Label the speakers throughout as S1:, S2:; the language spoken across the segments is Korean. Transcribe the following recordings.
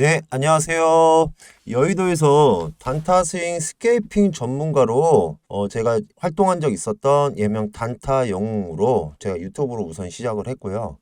S1: 네, 안녕하세요. 여의도에서 단타 스윙 스케이핑 전문가로 제가 활동한 적 있었던 예명 단타 영웅으로 제가 유튜브로 우선 시작을 했고요.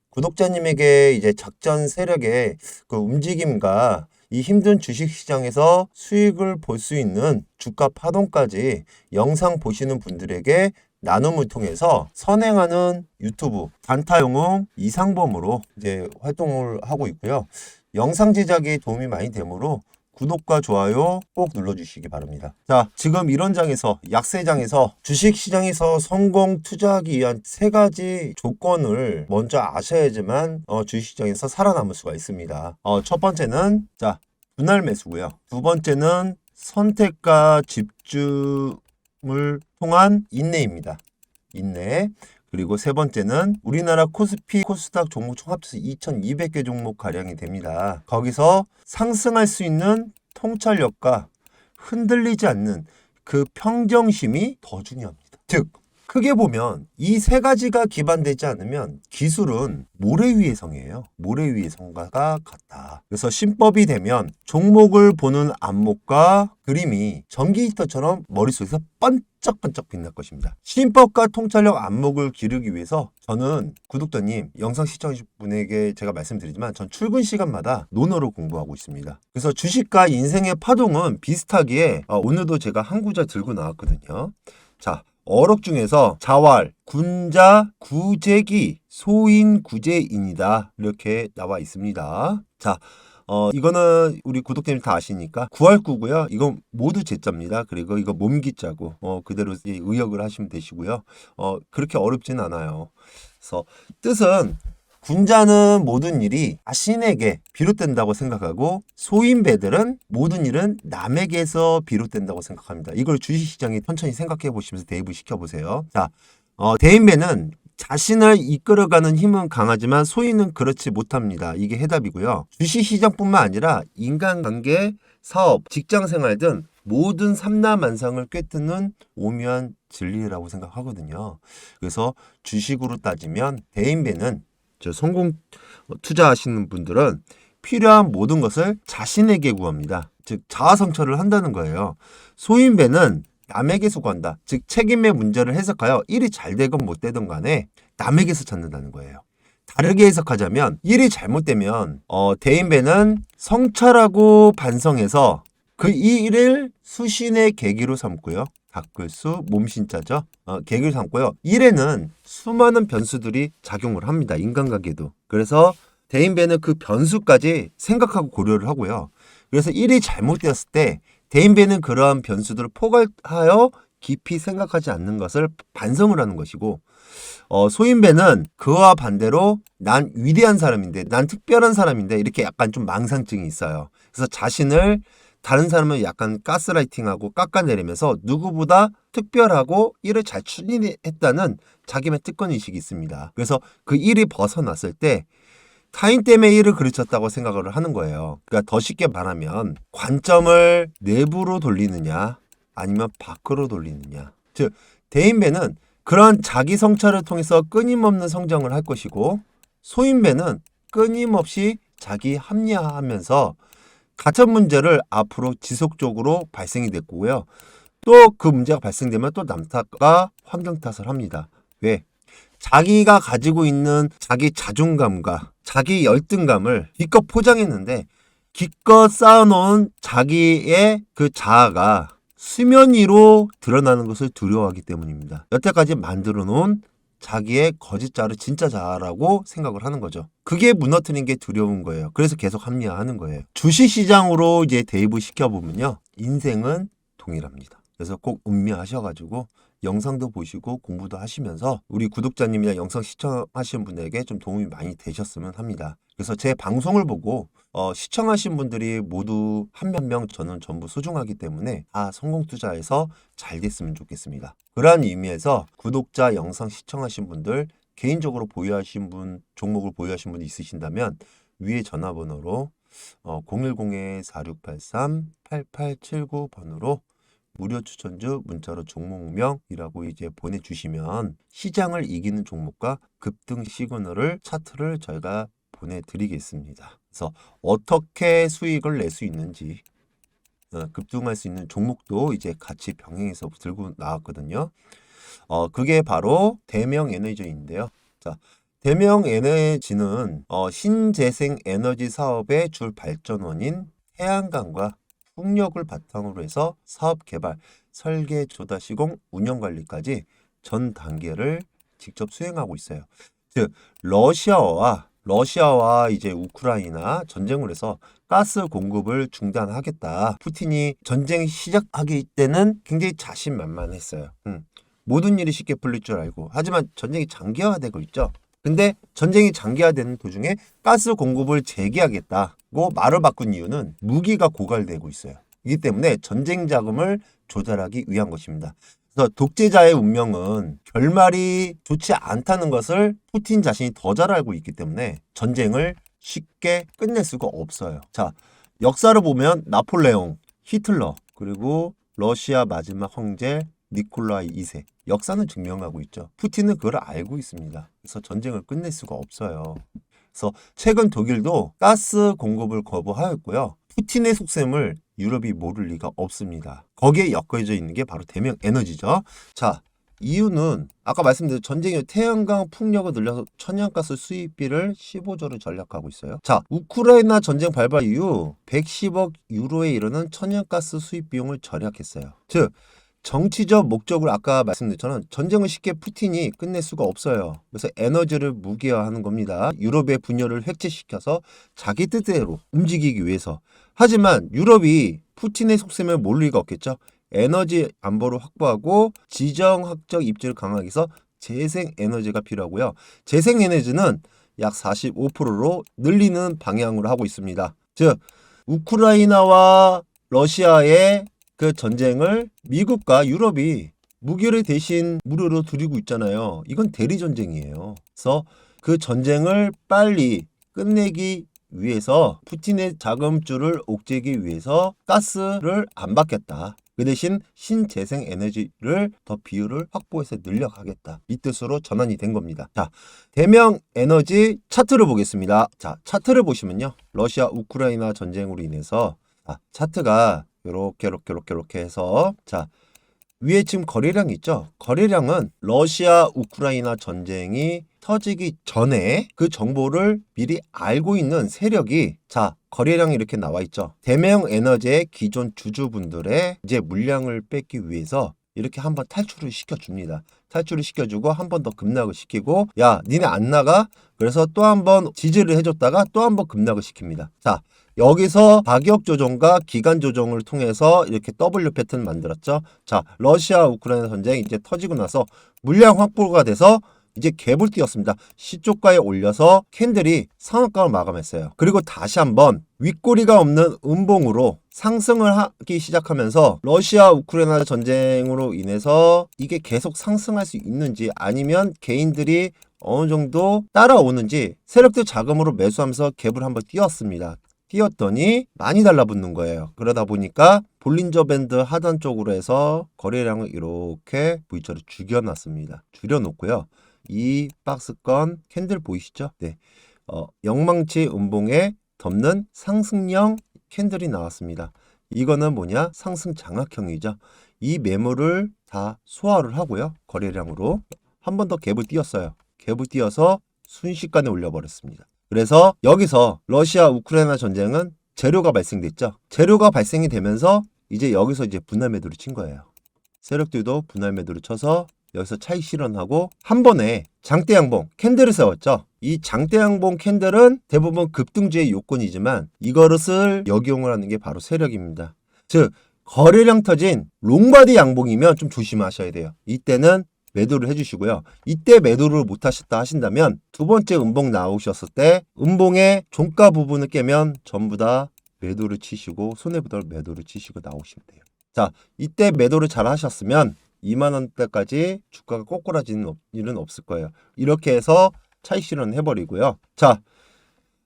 S1: 구독자님에게 이제 작전 세력의 그 움직임과 이 힘든 주식시장에서 수익을 볼 수 있는 주가 파동까지 영상 보시는 분들에게 나눔을 통해서 선행하는 유튜브 단타 영웅 이상범으로 이제 활동을 하고 있고요. 영상 제작에 도움이 많이 되므로 구독과 좋아요 꼭 눌러주시기 바랍니다. 자, 지금 이런 장에서 약세장에서 주식시장에서 성공 투자하기 위한 세 가지 조건을 먼저 아셔야지만 주식시장에서 살아남을 수가 있습니다. 첫 번째는 분할 매수고요. 두 번째는 선택과 집중을 통한 인내입니다. 인내. 그리고 세 번째는 우리나라 코스피, 코스닥 종목 총 합쳐서 2200개 종목 가량이 됩니다. 거기서 상승할 수 있는 통찰력과 흔들리지 않는 그 평정심이 더 중요합니다. 즉, 크게 보면 이 세 가지가 기반되지 않으면 기술은 모래 위의 성이에요. 모래 위의 성과 같다. 그래서 신법이 되면 종목을 보는 안목과 그림이 전기 히터처럼 머릿속에서 번쩍번쩍 빛날 것입니다. 신법과 통찰력 안목을 기르기 위해서 저는 구독자님, 영상 시청하신 분에게 제가 말씀드리지만 전 출근 시간마다 논어를 공부하고 있습니다. 그래서 주식과 인생의 파동은 비슷하기에 오늘도 제가 한 구절 들고 나왔거든요. 자, 어록 중에서 자활, 군자, 구제기, 소인, 구제인이다. 이렇게 나와 있습니다. 자, 이거는 우리 구독자님 다 아시니까 구할구고요. 이건 모두 제자입니다. 그리고 이거 몸기자고 그대로 의역을 하시면 되시고요. 그렇게 어렵진 않아요. 그래서 뜻은 군자는 모든 일이 자신에게 비롯된다고 생각하고 소인배들은 모든 일은 남에게서 비롯된다고 생각합니다. 이걸 주식시장에 천천히 생각해 보시면서 대입을 시켜보세요. 자, 대인배는 자신을 이끌어가는 힘은 강하지만 소인은 그렇지 못합니다. 이게 해답이고요. 주식시장뿐만 아니라 인간관계, 사업, 직장생활 등 모든 삼라만상을 꿰뚫는 오묘한 진리라고 생각하거든요. 그래서 주식으로 따지면 대인배는 성공 투자하시는 분들은 필요한 모든 것을 자신에게 구합니다. 즉 자아성찰을 한다는 거예요. 소인배는 남에게서 구한다. 즉 책임의 문제를 해석하여 일이 잘 되건 못 되든 간에 남에게서 찾는다는 거예요. 다르게 해석하자면 일이 잘못되면 대인배는 성찰하고 반성해서 그 일을 수신의 계기로 삼고요. 닭글수 몸신자죠. 계기를 삼고요. 일에는 수많은 변수들이 작용을 합니다. 인간관계도. 그래서 대인배는 그 변수까지 생각하고 고려를 하고요. 그래서 일이 잘못되었을 때 대인배는 그러한 변수들을 포괄하여 깊이 생각하지 않는 것을 반성을 하는 것이고 소인배는 그와 반대로 난 위대한 사람인데 난 특별한 사람인데 이렇게 약간 좀 망상증이 있어요. 그래서 자신을 다른 사람을 약간 가스라이팅하고 깎아내리면서 누구보다 특별하고 일을 잘 추진했다는 자기만의 특권의식이 있습니다. 그래서 그 일이 벗어났을 때 타인 때문에 일을 그르쳤다고 생각을 하는 거예요. 그러니까 더 쉽게 말하면 관점을 내부로 돌리느냐 아니면 밖으로 돌리느냐. 즉 대인배는 그런 자기 성찰을 통해서 끊임없는 성장을 할 것이고 소인배는 끊임없이 자기 합리화하면서 가천 문제를 앞으로 지속적으로 발생이 됐고요. 또 그 문제가 발생되면 또 남 탓과 환경 탓을 합니다. 왜? 자기가 가지고 있는 자기 자존감과 자기 열등감을 기껏 포장했는데 기껏 쌓아놓은 자기의 그 자아가 수면 위로 드러나는 것을 두려워하기 때문입니다. 여태까지 만들어 놓은 자기의 거짓 자아를 진짜 자아라고 생각을 하는 거죠. 그게 무너뜨리는 게 두려운 거예요. 그래서 계속 합리화하는 거예요. 주식시장으로 이제 대입을 시켜보면요. 인생은 동일합니다. 그래서 꼭 음미하셔가지고 영상도 보시고 공부도 하시면서 우리 구독자님이나 영상 시청하시는 분에게 좀 도움이 많이 되셨으면 합니다. 그래서 제 방송을 보고 시청하신 분들이 모두 한 명 저는 전부 소중하기 때문에 성공 투자에서 잘 됐으면 좋겠습니다. 그러한 의미에서 구독자 영상 시청하신 분들 개인적으로 보유하신 분 종목을 보유하신 분이 있으신다면 위에 전화번호로 010-4683-8879번으로 무료 추천주 문자로 종목명이라고 이제 보내주시면 시장을 이기는 종목과 급등 시그널을 차트를 저희가 보내드리겠습니다. 그래서 어떻게 수익을 낼 수 있는지, 급등할 수 있는 종목도 이제 같이 병행해서 들고 나왔거든요. 그게 바로 대명 에너지인데요. 자, 대명 에너지는 신재생 에너지 사업의 주 발전원인 태양광과 풍력을 바탕으로 해서 사업 개발, 설계, 조달, 시공, 운영 관리까지 전 단계를 직접 수행하고 있어요. 즉, 러시아와 이제 우크라이나 전쟁을 해서 가스 공급을 중단하겠다. 푸틴이 전쟁 시작하기 때는 굉장히 자신만만했어요. 모든 일이 쉽게 풀릴 줄 알고. 하지만 전쟁이 장기화되고 있죠. 근데 전쟁이 장기화되는 도중에 가스 공급을 재개하겠다고 말을 바꾼 이유는 무기가 고갈되고 있어요. 이기 때문에 전쟁 자금을 조달하기 위한 것입니다. 그래서 독재자의 운명은 결말이 좋지 않다는 것을 푸틴 자신이 더 잘 알고 있기 때문에 전쟁을 쉽게 끝낼 수가 없어요. 자, 역사를 보면 나폴레옹, 히틀러, 그리고 러시아 마지막 황제 니콜라이 2세. 역사는 증명하고 있죠. 푸틴은 그걸 알고 있습니다. 그래서 전쟁을 끝낼 수가 없어요. 그래서 최근 독일도 가스 공급을 거부하였고요. 푸틴의 속셈을 유럽이 모를 리가 없습니다. 거기에 엮여져 있는 게 바로 대명 에너지죠. 자, 이유는 아까 말씀드린 전쟁 이후 태양광 풍력을 늘려서 천연가스 수입비를 15조를 절약하고 있어요. 자, 우크라이나 전쟁 발발 이후 110억 유로에 이르는 천연가스 수입 비용을 절약했어요. 즉, 정치적 목적을 아까 말씀드린 것처럼 전쟁을 쉽게 푸틴이 끝낼 수가 없어요. 그래서 에너지를 무기화하는 겁니다. 유럽의 분열을 획제시켜서 자기 뜻대로 움직이기 위해서. 하지만 유럽이 푸틴의 속셈을 모를 리가 없겠죠. 에너지 안보를 확보하고 지정학적 입지를 강화하기 위해서 재생에너지가 필요하고요. 재생에너지는 약 45%로 늘리는 방향으로 하고 있습니다. 즉, 우크라이나와 러시아의 그 전쟁을 미국과 유럽이 무기를 대신 무료로 드리고 있잖아요. 이건 대리전쟁이에요. 그래서 그 전쟁을 빨리 끝내기 위해서 푸틴의 자금줄을 옥죄기 위해서 가스를 안 받겠다. 그 대신 신재생 에너지를 더 비율을 확보해서 늘려가겠다. 이 뜻으로 전환이 된 겁니다. 자, 대명 에너지 차트를 보겠습니다. 자, 차트를 보시면요. 러시아 우크라이나 전쟁으로 인해서 차트가 이렇게 해서 자, 위에 지금 거래량 있죠? 거래량은 러시아 우크라이나 전쟁이 터지기 전에 그 정보를 미리 알고 있는 세력이 자, 거래량이 이렇게 나와 있죠. 대명 에너지의 기존 주주분들의 이제 물량을 뺏기 위해서 이렇게 한번 탈출을 시켜줍니다. 탈출을 시켜주고 한 번 더 급락을 시키고 야, 니네 안 나가? 그래서 또 한 번 지지를 해줬다가 또 한 번 급락을 시킵니다. 자, 여기서 가격 조정과 기간 조정을 통해서 이렇게 W 패턴 만들었죠. 자, 러시아 우크라이나 전쟁이 이제 터지고 나서 물량 확보가 돼서 이제 갭을 띄웠습니다. 시초가에 올려서 캔들이 상한가를 마감했어요. 그리고 다시 한번 윗꼬리가 없는 음봉으로 상승을 하기 시작하면서 러시아 우크라이나 전쟁으로 인해서 이게 계속 상승할 수 있는지 아니면 개인들이 어느 정도 따라오는지 세력들 자금으로 매수하면서 갭을 한번 띄웠습니다. 띄었더니 많이 달라붙는 거예요. 그러다 보니까 볼린저 밴드 하단 쪽으로 해서 거래량을 이렇게 V자로 죽여놨습니다. 줄여놓고요. 이 박스권 캔들 보이시죠? 네. 영망치 음봉에 덮는 상승형 캔들이 나왔습니다. 이거는 뭐냐? 상승 장악형이죠. 이 매물을 다 소화를 하고요. 거래량으로 한 번 더 갭을 띄었어요. 갭을 띄어서 순식간에 올려버렸습니다. 그래서 여기서 러시아 우크라이나 전쟁은 재료가 발생됐죠. 재료가 발생이 되면서 이제 여기서 이제 분할 매도를 친 거예요. 세력들도 분할 매도를 쳐서 여기서 차익 실현하고 한 번에 장대 양봉 캔들을 세웠죠. 이 장대 양봉 캔들은 대부분 급등주의 요건이지만 이것을 역이용을 하는 게 바로 세력입니다. 즉 거래량 터진 롱바디 양봉이면 좀 조심하셔야 돼요. 이때는 매도를 해주시고요. 이때 매도를 못 하신다면 두 번째 음봉 나오셨을 때 음봉의 종가 부분을 깨면 전부 다 매도를 치시고 손해보다 매도를 치시고 나오시면 돼요. 자, 이때 매도를 잘 하셨으면 2만원대까지 주가가 꼬꾸라지는 일은 없을 거예요. 이렇게 해서 차익 실현을 해버리고요. 자,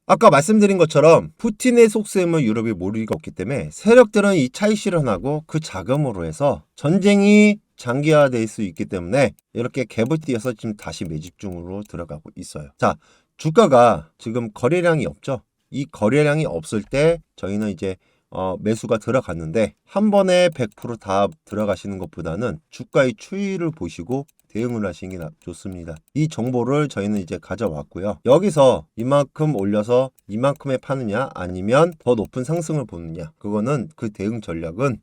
S1: 아까 말씀드린 것처럼 푸틴의 속셈을 유럽이 모를 리가 없기 때문에 세력들은 이 차익 실현하고 그 자금으로 해서 전쟁이 장기화될 수 있기 때문에 이렇게 갭을 띄어서 지금 다시 매집 중으로 들어가고 있어요. 자, 주가가 지금 거래량이 없죠. 이 거래량이 없을 때 저희는 이제 매수가 들어갔는데 한 번에 100%다 들어가시는 것보다는 주가의 추이를 보시고 대응을 하시는 게 좋습니다. 이 정보를 저희는 이제 가져왔고요. 여기서 이만큼 올려서 이만큼에 파느냐 아니면 더 높은 상승을 보느냐, 그거는 그 대응 전략은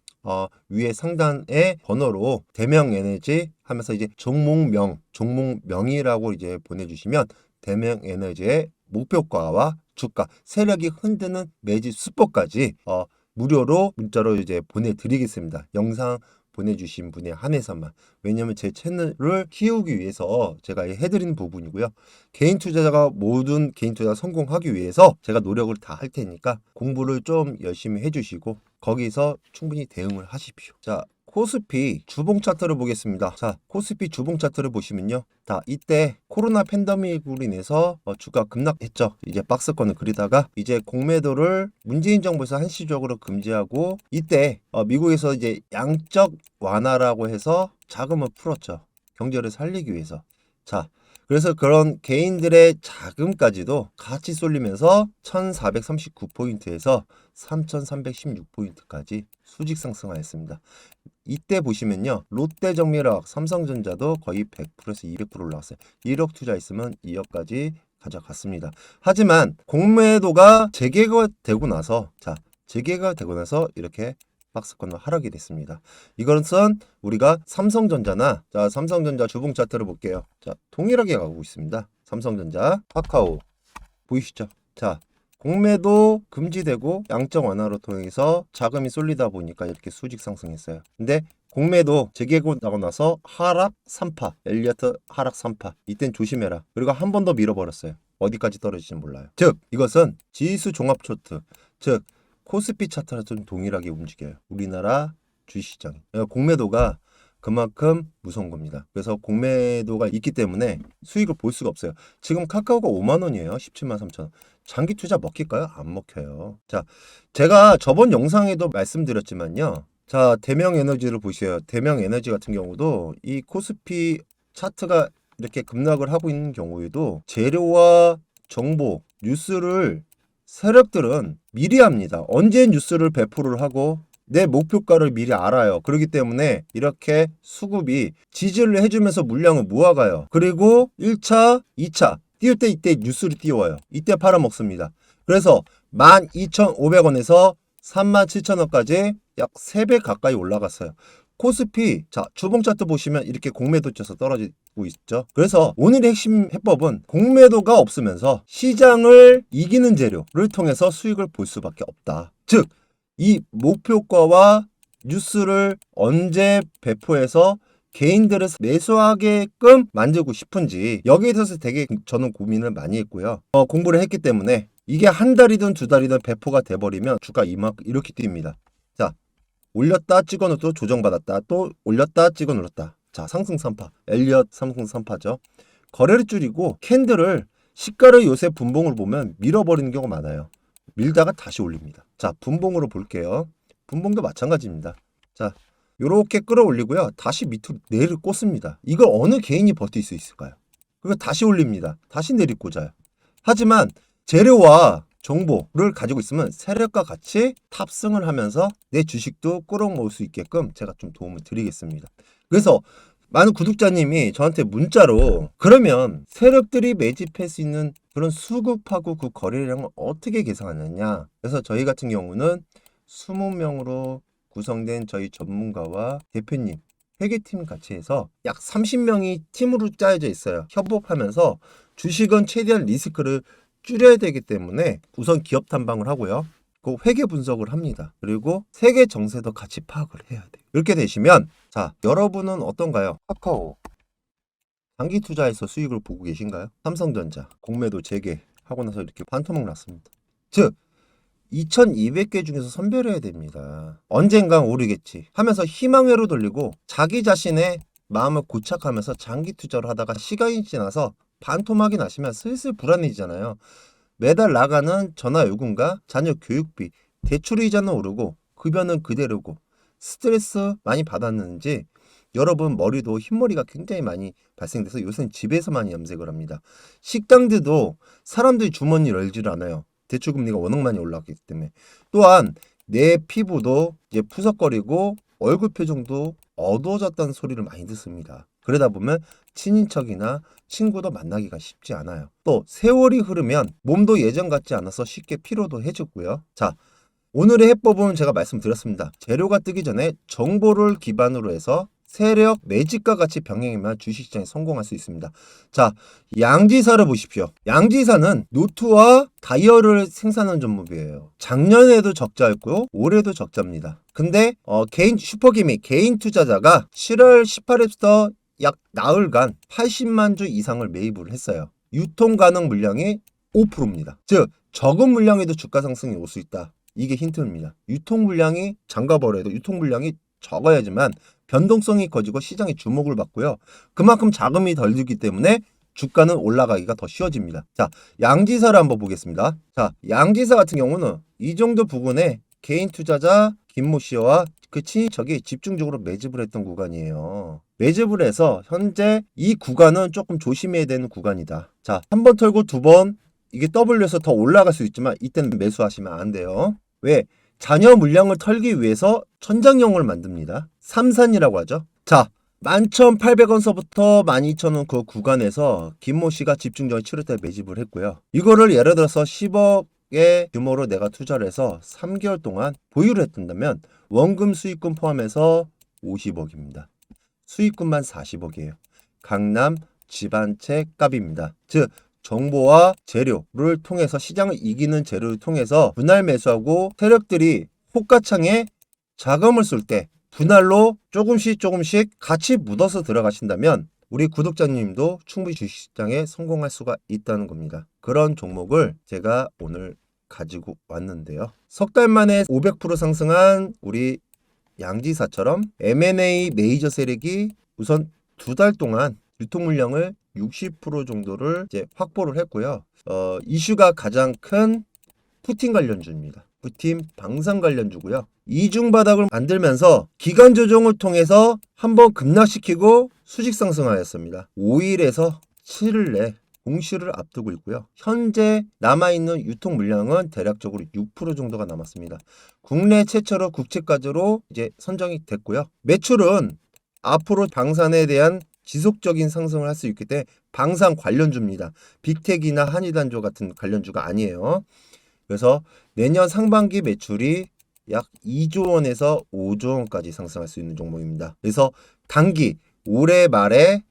S1: 위에 상단의 번호로 대명에너지 하면서 이제 종목명이라고 이제 보내주시면 대명에너지의 목표가와 주가, 세력이 흔드는 매집 수법까지 무료로 문자로 이제 보내드리겠습니다. 영상 보내주신 분에 한해서만. 왜냐면 제 채널을 키우기 위해서 제가 해드리는 부분이고요. 개인 투자자가 모든 개인 투자 성공하기 위해서 제가 노력을 다 할 테니까 공부를 좀 열심히 해주시고 거기서 충분히 대응을 하십시오. 자, 코스피 주봉 차트를 보겠습니다. 자, 코스피 주봉 차트를 보시면요. 자, 이때 코로나 팬데믹으로 인해서 주가 급락했죠. 이제 박스권을 그리다가 이제 공매도를 문재인 정부에서 한시적으로 금지하고 이때 미국에서 이제 양적 완화라고 해서 자금을 풀었죠. 경제를 살리기 위해서. 자, 그래서 그런 개인들의 자금까지도 같이 쏠리면서 1439포인트에서 3316포인트까지 수직 상승하였습니다. 이때 보시면요. 롯데정밀화학, 삼성전자도 거의 100%에서 200% 올라왔어요. 1억 투자했으면 2억까지 가져갔습니다. 하지만 공매도가 재개가 되고 나서 이렇게 박스권으로 하락이 됐습니다. 이것은 우리가 삼성전자나 삼성전자 주봉 차트를 볼게요. 자, 동일하게 가고 있습니다. 삼성전자, 카카오 보이시죠? 자, 공매도 금지되고 양적 완화로 통해서 자금이 쏠리다 보니까 이렇게 수직 상승했어요. 근데 공매도 재개고 나고 나서 하락 3파, 엘리어트 하락 3파. 이땐 조심해라. 그리고 한 번 더 밀어버렸어요. 어디까지 떨어질지 몰라요. 즉, 이것은 지수 종합 차트, 즉 코스피 차트랑 좀 동일하게 움직여요. 우리나라 주식시장이. 공매도가 그만큼 무서운 겁니다. 그래서 공매도가 있기 때문에 수익을 볼 수가 없어요. 지금 카카오가 5만 원이에요. 17만 3천 원. 장기 투자 먹힐까요? 안 먹혀요. 자, 제가 저번 영상에도 말씀드렸지만요. 자, 대명에너지를 보세요. 대명에너지 같은 경우도 이 코스피 차트가 이렇게 급락을 하고 있는 경우에도 재료와 정보, 뉴스를 세력들은 미리 합니다. 언제 뉴스를 배포를 하고 내 목표가를 미리 알아요. 그렇기 때문에 이렇게 수급이 지지를 해주면서 물량을 모아가요. 그리고 1차, 2차 띄울 때 이때 뉴스를 띄워요. 이때 팔아먹습니다. 그래서 12,500원에서 37,000원까지 약 3배 가까이 올라갔어요. 코스피, 자, 주봉 차트 보시면 이렇게 공매도 쳐서 떨어지고 있죠. 그래서 오늘의 핵심 해법은 공매도가 없으면서 시장을 이기는 재료를 통해서 수익을 볼 수밖에 없다. 즉, 이 목표가와 뉴스를 언제 배포해서 개인들을 매수하게끔 만들고 싶은지 여기에 대해서 되게 저는 고민을 많이 했고요. 공부를 했기 때문에 이게 한 달이든 두 달이든 배포가 돼버리면 주가 이만큼 이렇게 뜁니다. 자, 올렸다 찍어 눌렀다 조정받았다 또 올렸다 찍어 눌렀다. 자, 상승 3파, 엘리엇 상승 3파죠. 거래를 줄이고 캔들을 시가를 요새 분봉을 보면 밀어버리는 경우가 많아요. 밀다가 다시 올립니다. 자, 분봉으로 볼게요. 분봉도 마찬가지입니다. 자, 요렇게 끌어올리고요. 다시 밑으로 내를 꽂습니다. 이걸 어느 개인이 버틸 수 있을까요? 그리고 다시 올립니다. 다시 내리꽂아요. 하지만 재료와 정보를 가지고 있으면 세력과 같이 탑승을 하면서 내 주식도 끌어모을 수 있게끔 제가 좀 도움을 드리겠습니다. 그래서 많은 구독자님이 저한테 문자로 그러면 세력들이 매집할 수 있는 그런 수급하고 그 거래량을 어떻게 계산하느냐. 그래서 저희 같은 경우는 20명으로 구성된 저희 전문가와 대표님 회계팀 같이 해서 약 30명이 팀으로 짜여져 있어요. 협업하면서 주식은 최대한 리스크를 줄여야 되기 때문에 우선 기업 탐방을 하고요. 그 회계 분석을 합니다. 그리고 세계 정세도 같이 파악을 해야 돼요. 이렇게 되시면 자, 여러분은 어떤가요? 카카오 장기 투자에서 수익을 보고 계신가요? 삼성전자 공매도 재개하고 나서 이렇게 반토막 났습니다. 즉 2200개 중에서 선별해야 됩니다. 언젠간 오르겠지 하면서 희망회로 돌리고 자기 자신의 마음을 고착하면서 장기 투자를 하다가 시간이 지나서 반토막이 나시면 슬슬 불안해지잖아요. 매달 나가는 전화요금과 자녀 교육비, 대출이자는 오르고 급여는 그대로고 스트레스 많이 받았는지 여러분 머리도 흰머리가 굉장히 많이 발생돼서 요새는 집에서 많이 염색을 합니다. 식당들도 사람들이 주머니 열지를 않아요. 대출금리가 워낙 많이 올랐기 때문에. 또한 내 피부도 이제 푸석거리고 얼굴 표정도 어두워졌다는 소리를 많이 듣습니다. 그러다 보면 친인척이나 친구도 만나기가 쉽지 않아요. 또 세월이 흐르면 몸도 예전 같지 않아서 쉽게 피로도 해지고요. 자, 오늘의 해법은 제가 말씀드렸습니다. 재료가 뜨기 전에 정보를 기반으로 해서 세력 매집과 같이 병행하면 주식시장에 성공할 수 있습니다. 자, 양지사를 보십시오. 양지사는 노트와 다이얼을 생산하는 종목이에요. 작년에도 적자였고요. 올해도 적자입니다. 근데 개인 슈퍼기미 개인 투자자가 7월 18일부터 약 나흘간 80만 주 이상을 매입을 했어요. 유통 가능 물량이 5%입니다. 즉 적은 물량에도 주가 상승이 올 수 있다. 이게 힌트입니다. 유통 물량이 잠가버려도 유통 물량이 적어야지만 변동성이 커지고 시장의 주목을 받고요. 그만큼 자금이 덜 들기 때문에 주가는 올라가기가 더 쉬워집니다. 자, 양지사를 한번 보겠습니다. 자, 양지사 같은 경우는 이 정도 부근에 개인 투자자 김모 씨와 그 친인척이 집중적으로 매집을 했던 구간이에요. 매집을 해서 현재 이 구간은 조금 조심해야 되는 구간이다. 자, 한 번 털고 두 번 이게 W에서 더 올라갈 수 있지만 이때는 매수하시면 안 돼요. 왜? 잔여 물량을 털기 위해서 천장형을 만듭니다. 삼산이라고 하죠. 자, 11,800원서부터 12,000원 그 구간에서 김모 씨가 집중적인 7월달에 매집을 했고요. 이거를 예를 들어서 10억의 규모로 내가 투자를 해서 3개월 동안 보유를 했던다면 원금 수익금 포함해서 50억입니다. 수익금만 40억이에요. 강남 집안채 값입니다. 즉 정보와 재료를 통해서 시장을 이기는 재료를 통해서 분할 매수하고 세력들이 호가창에 자금을 쓸 때 분할로 조금씩 같이 묻어서 들어가신다면 우리 구독자님도 충분히 주식시장에 성공할 수가 있다는 겁니다. 그런 종목을 제가 오늘 가지고 왔는데요. 석 달 만에 500% 상승한 우리 양지사처럼 M&A 메이저 세력이 우선 2달 동안 유통 물량을 60% 정도를 이제 확보를 했고요. 이슈가 가장 큰 푸틴 관련주입니다. 푸틴 방산 관련주고요. 이중 바닥을 만들면서 기간 조정을 통해서 한번 급락시키고 수직 상승하였습니다. 5일에서 7일 내 공시를 앞두고 있고요. 현재 남아있는 유통 물량은 대략적으로 6% 정도가 남았습니다. 국내 최초로 국채가지로 이제 선정이 됐고요. 매출은 앞으로 방산에 대한 지속적인 상승을 할 수 있기 때문에 방산 관련주입니다. 빅텍이나 한일단조 같은 관련주가 아니에요. 그래서 내년 상반기 매출이 약 2조 원에서 5조 원까지 상승할 수 있는 종목입니다. 그래서 단기 올해 말에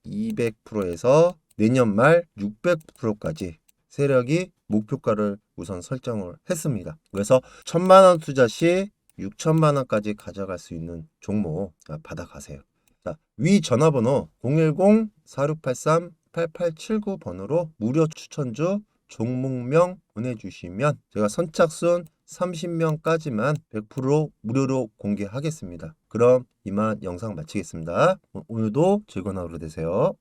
S1: 200%에서 내년 말 600%까지 세력이 목표가를 우선 설정을 했습니다. 그래서 1,000만 원 투자 시 6천만 원까지 가져갈 수 있는 종목 받아가세요. 자, 위 전화번호 010-4683-8879번으로 무료 추천주 종목명 보내주시면 제가 선착순 30명까지만 100% 무료로 공개하겠습니다. 그럼 이만 영상 마치겠습니다. 오늘도 즐거운 하루 되세요.